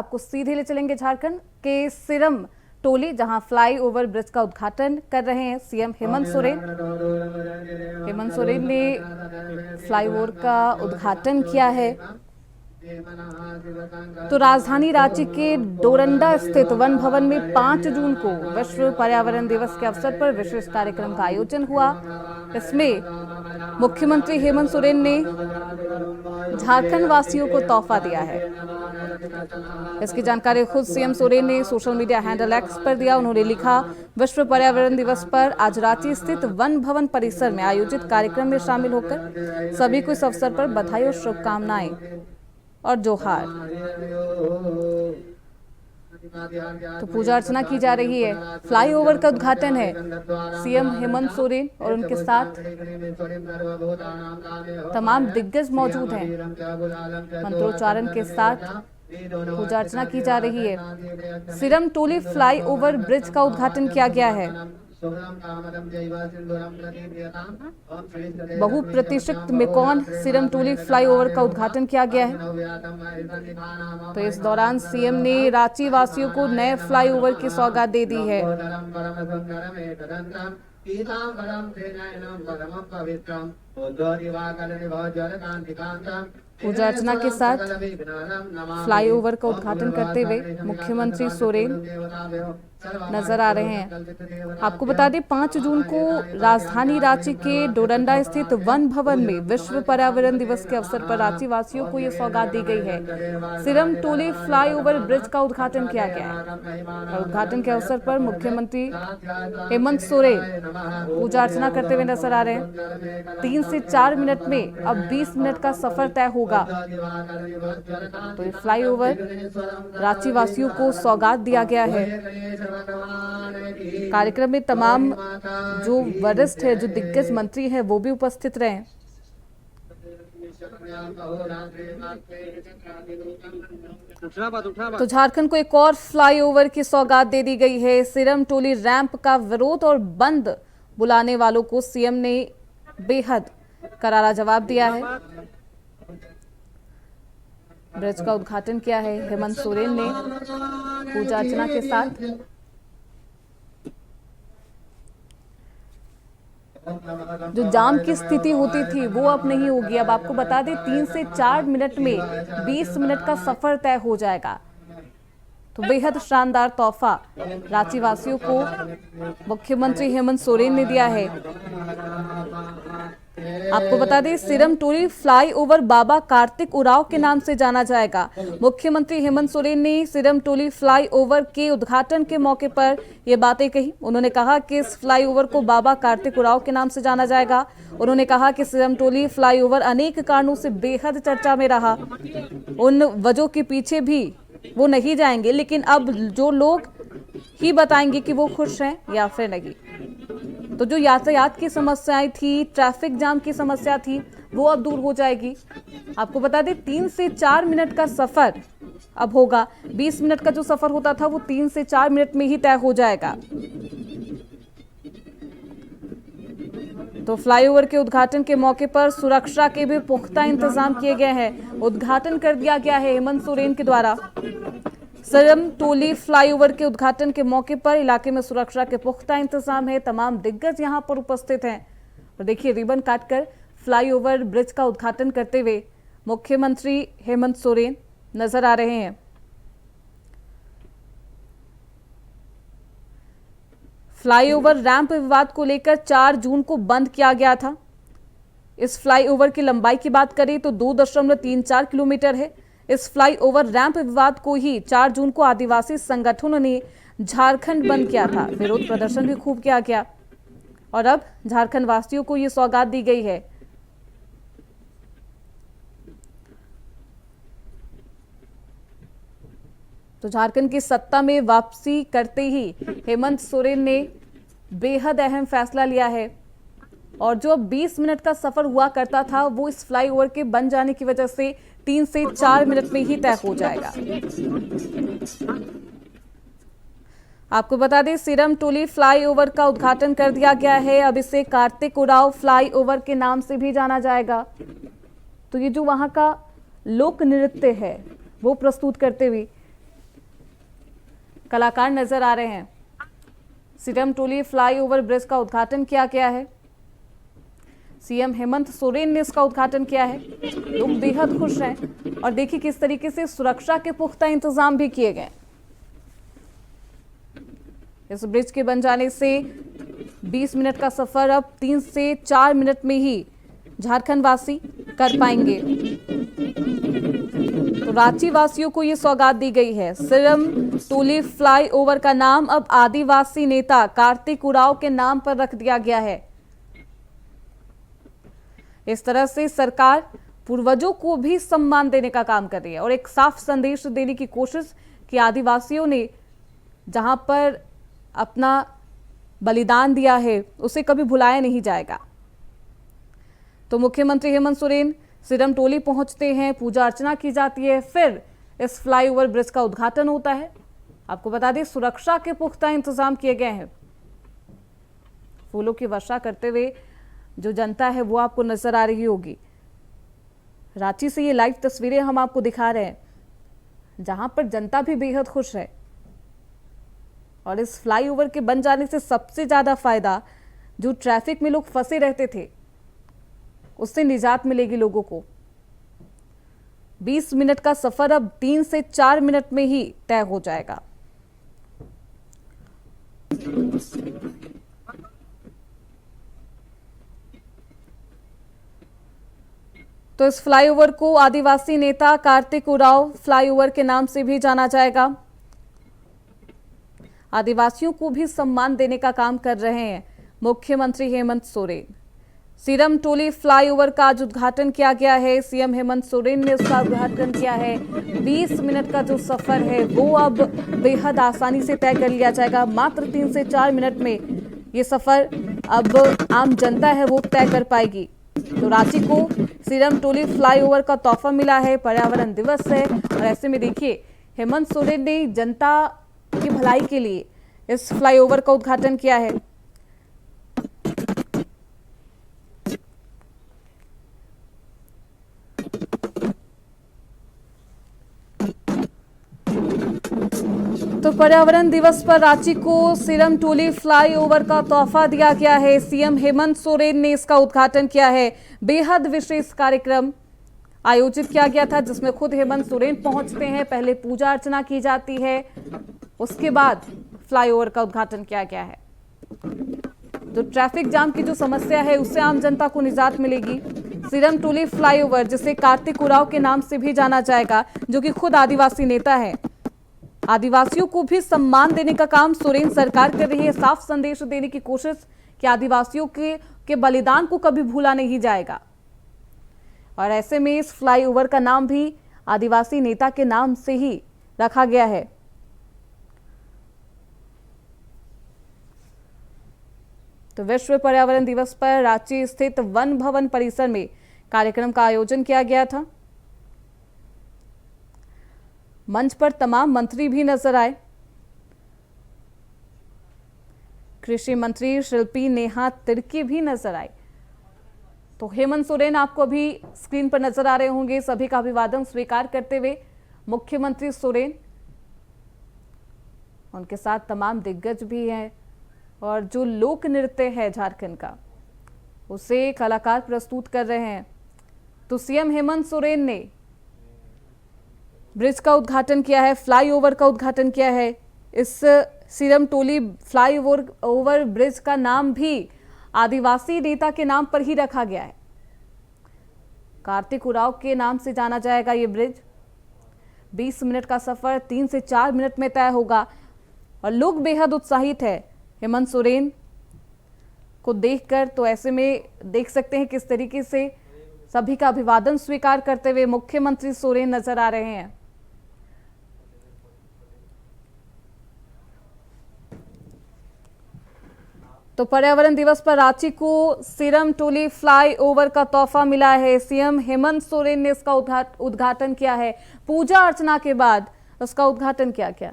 आपको सीधे ले चलेंगे झारखंड के सिरम टोली, जहां फ्लाईओवर ब्रिज का उद्घाटन कर रहे हैं सीएम हेमंत सोरेन। हेमंत सोरेन ने फ्लाईओवर का उद्घाटन किया है। तो राजधानी रांची के डोरंडा स्थित वन भवन में 5 जून को विश्व पर्यावरण दिवस के अवसर पर विशेष कार्यक्रम का आयोजन हुआ। इसमें मुख्यमंत्री हेमंत सोरेन ने झारखंड वासियों को तोहफा दिया है। इसकी जानकारी खुद सीएम सोरेन ने सोशल मीडिया हैंडल एक्स पर दिया। उन्होंने लिखा, विश्व पर्यावरण दिवस पर आज रांची स्थित वन भवन परिसर में आयोजित कार्यक्रम में शामिल होकर सभी को इस अवसर पर बधाई और शुभकामनाएं और जोहार। तो पूजा अर्चना की जा रही है। फ्लाईओवर का उद्घाटन है। सीएम हेमंत सोरेन और उनके साथ तमाम दिग्गज मौजूद हैं। मंत्रोच्चारण के साथ पूजा अर्चना की जा रही है। सिरम टोली फ्लाईओवर ब्रिज का उद्घाटन किया गया है। बहुप्रतीक्षित मेकॉन सिरम टोली फ्लाईओवर का उद्घाटन किया गया है। तो इस दौरान सीएम ने रांची वासियों को नए फ्लाईओवर की सौगात दे दी है। पूजा अर्चना के साथ फ्लाईओवर का उद्घाटन करते हुए मुख्यमंत्री सोरेन नजर आ रहे हैं। आपको बता दें, 5 जून को राजधानी रांची के डोरंडा स्थित वन भवन में विश्व पर्यावरण दिवस के अवसर पर रांची वासियों को ये सौगात दी गई है। सिरम टोली फ्लाईओवर ब्रिज का उद्घाटन किया गया है और उद्घाटन के अवसर पर मुख्यमंत्री हेमंत सोरेन पूजा अर्चना करते हुए नजर आ रहे हैं। 3 से 4 मिनट में अब 20 मिनट का सफर तय होगा। तो ये फ्लाईओवर रांची वासियों को सौगात दिया गया है। कार्यक्रम में तमाम जो वरिष्ठ है, जो दिग्गज मंत्री हैं, वो भी उपस्थित रहे। तो झारखंड को एक और फ्लाईओवर की सौगात दे दी गई है। सिरम टोली रैंप का विरोध और बंद बुलाने वालों को सीएम ने बेहद करारा जवाब दिया है। ब्रिज का उद्घाटन किया है हेमंत सोरेन ने पूजा अर्चना के साथ। जो जाम की स्थिति होती थी वो अब नहीं होगी। अब आपको बता दें, 3 से 4 मिनट में 20 मिनट का सफर तय हो जाएगा। तो बेहद शानदार तोहफा रांची वासियों को मुख्यमंत्री हेमंत सोरेन ने दिया है। आपको बता दें, सिरम टोली फ्लाईओवर बाबा कार्तिक उरांव के नाम से जाना जाएगा। मुख्यमंत्री हेमंत सोरेन ने सिरम टोली फ्लाईओवर के उद्घाटन के मौके पर ये बातें कही। उन्होंने कहा कि इस फ्लाईओवर को बाबा कार्तिक उरांव के नाम से जाना जाएगा। उन्होंने कहा कि सिरम टोली फ्लाईओवर अनेक कारणों से बेहद चर्चा में रहा। उन वजहों के पीछे भी वो नहीं जाएंगे, लेकिन अब जो लोग ही बताएंगे कि वो खुश हैं या फिर नहीं। तो जो यातायात की समस्याएं थी, ट्रैफिक जाम की समस्या थी, वो अब दूर हो जाएगी। आपको बता दें, 3 से 4 मिनट का सफर अब होगा। 20 मिनट का जो सफर होता था वो 3 से 4 मिनट में ही तय हो जाएगा। तो फ्लाईओवर के उद्घाटन के मौके पर सुरक्षा के भी पुख्ता इंतजाम किए गए हैं। उद्घाटन कर दिया गया है हेमंत सोरेन के द्वारा। सिरम टोली फ्लाईओवर के उद्घाटन के मौके पर इलाके में सुरक्षा के पुख्ता इंतजाम है। तमाम दिग्गज यहां पर उपस्थित हैं। और देखिए, रिबन काटकर फ्लाईओवर ब्रिज का उद्घाटन करते हुए मुख्यमंत्री हेमंत सोरेन नजर आ रहे हैं। फ्लाईओवर रैंप विवाद को लेकर 4 जून को बंद किया गया था। इस फ्लाईओवर की लंबाई की बात करें तो 2.34 किलोमीटर है। इस फ्लाईओवर रैंप विवाद को ही 4 जून को आदिवासी संगठनों ने झारखंड बंद किया था। विरोध प्रदर्शन भी खूब किया गया और अब झारखंड वासियों को ये सौगात दी गई है। तो झारखंड की सत्ता में वापसी करते ही हेमंत सोरेन ने बेहद अहम फैसला लिया है। और जो 20 मिनट का सफर हुआ करता था वो इस फ्लाईओवर के बन जाने की वजह से 3 से 4 मिनट में ही तय हो जाएगा। आपको बता दें, सिरम टोली फ्लाईओवर का उद्घाटन कर दिया गया है। अब इसे कार्तिक उरांव फ्लाईओवर के नाम से भी जाना जाएगा। तो ये जो वहां का लोक नृत्य है वो प्रस्तुत करते हुए कलाकार नजर आ रहे हैं। सीरम टोली फ्लाईओवर ब्रिज का उद्घाटन किया गया है। सीएम हेमंत सोरेन ने इसका उद्घाटन किया है। लोग बेहद खुश हैं और देखिए किस तरीके से सुरक्षा के पुख्ता इंतजाम भी किए गए। इस ब्रिज के बन जाने से 20 मिनट का सफर अब 3 से 4 मिनट में ही झारखंड वासी कर पाएंगे। तो रांची वासियों को ये सौगात दी गई है। सीरम टोली फ्लाईओवर का नाम अब आदिवासी नेता कार्तिक उरांव के नाम पर रख दिया गया है। इस तरह से सरकार पूर्वजों को भी सम्मान देने का काम कर रही है और एक साफ संदेश देने की कोशिश कि आदिवासियों ने जहां पर अपना बलिदान दिया है उसे कभी भुलाया नहीं जाएगा। तो मुख्यमंत्री हेमंत सोरेन सीरम टोली पहुंचते हैं, पूजा अर्चना की जाती है, फिर इस फ्लाईओवर ब्रिज का उद्घाटन होता है। आपको बता दें सुरक्षा के पुख्ता इंतजाम किए गए हैं। फूलों की वर्षा करते हुए जो जनता है वो आपको नजर आ रही होगी। रांची से ये लाइव तस्वीरें हम आपको दिखा रहे हैं, जहां पर जनता भी बेहद खुश है और इस फ्लाईओवर के बन जाने से सबसे ज्यादा फायदा जो ट्रैफिक में लोग फंसे रहते थे उससे निजात मिलेगी लोगों को। 20 मिनट का सफर अब 3 से 4 मिनट में ही तय हो जाएगा। तो इस फ्लाईओवर को आदिवासी नेता कार्तिक उरांव फ्लाईओवर के नाम से भी जाना जाएगा। आदिवासियों को भी सम्मान देने का काम कर रहे हैं मुख्यमंत्री हेमंत सोरेन। सीरम टोली फ्लाईओवर का आज उद्घाटन किया गया है। सीएम हेमंत सोरेन ने उसका उद्घाटन किया है। 20 मिनट का जो सफर है वो अब बेहद आसानी से तय कर लिया जाएगा। मात्र 3 से 4 मिनट में ये सफर अब आम जनता है वो तय कर पाएगी। तो रांची को सीरम टोली फ्लाईओवर का तोहफा मिला है। पर्यावरण दिवस है और ऐसे में देखिए हेमंत सोरेन ने जनता की भलाई के लिए इस फ्लाईओवर का उद्घाटन किया है। तो पर्यावरण दिवस पर रांची को सीरम टोली फ्लाईओवर का तोहफा दिया गया है। सीएम हेमंत सोरेन ने इसका उद्घाटन किया है। बेहद विशेष कार्यक्रम आयोजित किया गया था जिसमें खुद हेमंत सोरेन पहुंचते हैं। पहले पूजा अर्चना की जाती है, उसके बाद फ्लाईओवर का उद्घाटन किया गया है। तो ट्रैफिक जाम की जो समस्या है उससे आम जनता को निजात मिलेगी। सीरम टोली फ्लाईओवर जिसे कार्तिक उरांव के नाम से भी जाना जाएगा, जो कि खुद आदिवासी नेता है। आदिवासियों को भी सम्मान देने का काम सोरेन सरकार कर रही है। साफ संदेश देने की कोशिश कि आदिवासियों के बलिदान को कभी भूला नहीं जाएगा। और ऐसे में इस फ्लाईओवर का नाम भी आदिवासी नेता के नाम से ही रखा गया है। तो विश्व पर्यावरण दिवस पर रांची स्थित वन भवन परिसर में कार्यक्रम का आयोजन किया गया था। मंच पर तमाम मंत्री भी नजर आए। कृषि मंत्री शिल्पी नेहा तिर्की भी नजर आई। तो हेमंत सोरेन आपको अभी स्क्रीन पर नजर आ रहे होंगे। सभी का अभिवादन स्वीकार करते हुए मुख्यमंत्री सोरेन, उनके साथ तमाम दिग्गज भी हैं और जो लोक नृत्य है झारखंड का उसे कलाकार प्रस्तुत कर रहे हैं। तो सीएम हेमंत सोरेन ने ब्रिज का उद्घाटन किया है, फ्लाईओवर का उद्घाटन किया है। इस सीरम टोली फ्लाईओवर ब्रिज का नाम भी आदिवासी नेता के नाम पर ही रखा गया है। कार्तिक उरांव के नाम से जाना जाएगा ये ब्रिज। 20 मिनट का सफर 3 से 4 मिनट में तय होगा और लोग बेहद उत्साहित है हेमंत सोरेन को देखकर। तो ऐसे में देख सकते हैं किस तरीके से सभी का अभिवादन स्वीकार करते हुए मुख्यमंत्री सोरेन नजर आ रहे हैं। तो पर्यावरण दिवस पर रांची को सीरम टोली फ्लाईओवर का तोहफा मिला है। सीएम हेमंत सोरेन ने इसका उद्घाटन किया है। पूजा अर्चना के बाद उसका उद्घाटन किया गया।